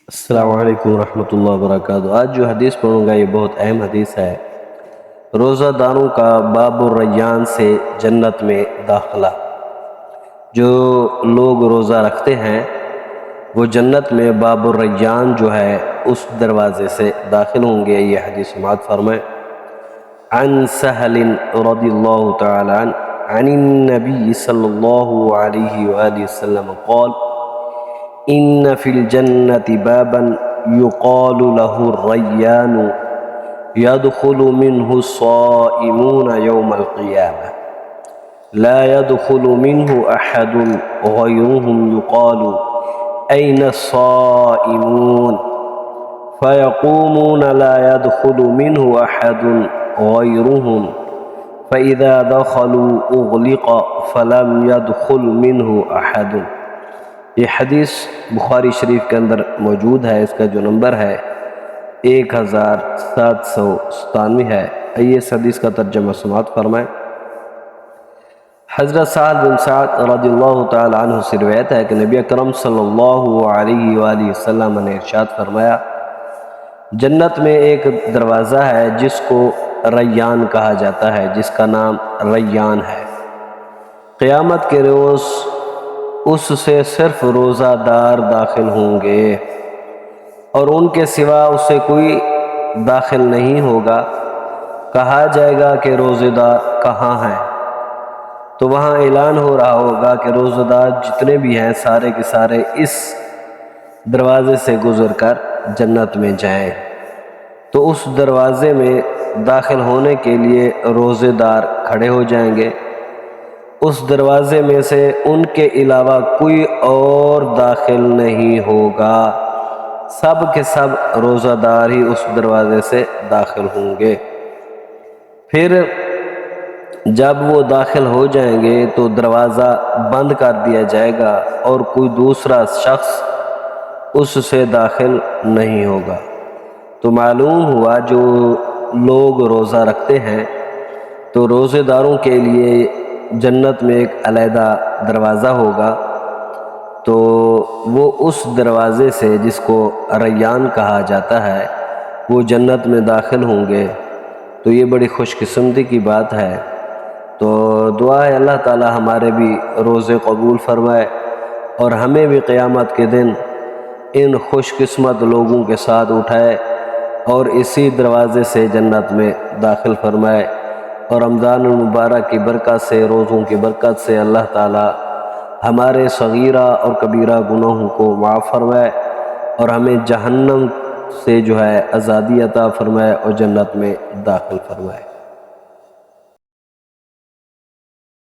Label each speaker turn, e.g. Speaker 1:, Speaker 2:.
Speaker 1: السلام علیکم ورحمۃ اللہ وبرکاتہ۔ آج جو حدیث پڑھوں گا یہ بہت اہم حدیث ہے۔ روزہ داروں کا باب الریان سے جنت میں داخلہ۔ جو لوگ روزہ رکھتے ہیں وہ جنت میں باب الریان جو ہے اس دروازے سے داخل ہوں گے۔ یہ حدیث سماعت فرمائیں۔ عن سہل رضی اللہ تعالی عنہ عن النبی صلی اللہ علیہ وآلہ وسلم قال ان فی الجنة بابا يقال له الریان يدخل منه الصائمون يوم القيامة لا يدخل منه أحد غيرهم يقال أين الصائمون فيقومون لا يدخل منه أحد غيرهم فإذا دخلوا أغلق فلم يدخل منه أحد۔ یہ حدیث بخاری شریف کے اندر موجود ہے۔ اس کا جو نمبر ہے 1797 ہے۔ آئیے اس حدیث کا ترجمہ سماعت فرمائیں۔ حضرت سہل بن سعد رضی اللہ تعالی عنہ سے روایت ہے کہ نبی اکرم صلی اللہ علیہ وآلہ وسلم نے ارشاد فرمایا، جنت میں ایک دروازہ ہے جس کو ریان کہا جاتا ہے، جس کا نام ریان ہے۔ قیامت کے روز اس سے صرف روزہ دار داخل ہوں گے اور ان کے سوا اس سے کوئی داخل نہیں ہوگا۔ کہا جائے گا کہ روزہ دار کہاں ہیں؟ تو وہاں اعلان ہو رہا ہوگا کہ روزہ دار جتنے بھی ہیں سارے کے سارے اس دروازے سے گزر کر جنت میں جائیں۔ تو اس دروازے میں داخل ہونے کے لیے روزہ دار کھڑے ہو جائیں گے۔ اس دروازے میں سے ان کے علاوہ کوئی اور داخل نہیں ہوگا۔ سب کے سب روزہ دار ہی اس دروازے سے داخل ہوں گے۔ پھر جب وہ داخل ہو جائیں گے تو دروازہ بند کر دیا جائے گا اور کوئی دوسرا شخص اس سے داخل نہیں ہوگا۔ تو معلوم ہوا جو لوگ روزہ رکھتے ہیں تو روزے داروں کے لیے جنت میں ایک علیحدہ دروازہ ہوگا، تو وہ اس دروازے سے جس کو ریان کہا جاتا ہے وہ جنت میں داخل ہوں گے۔ تو یہ بڑی خوش قسمتی کی بات ہے۔ تو دعا ہے اللہ تعالی ہمارے بھی روزے قبول فرمائے اور ہمیں بھی قیامت کے دن ان خوش قسمت لوگوں کے ساتھ اٹھائے اور اسی دروازے سے جنت میں داخل فرمائے۔ اور رمضان المبارک کی برکت سے، روزوں کی برکت سے اللہ تعالی ہمارے صغیرہ اور کبیرہ گناہوں کو معاف فرمائے اور ہمیں جہنم سے جو ہے آزادی عطا فرمائے اور جنت میں داخل فرمائے۔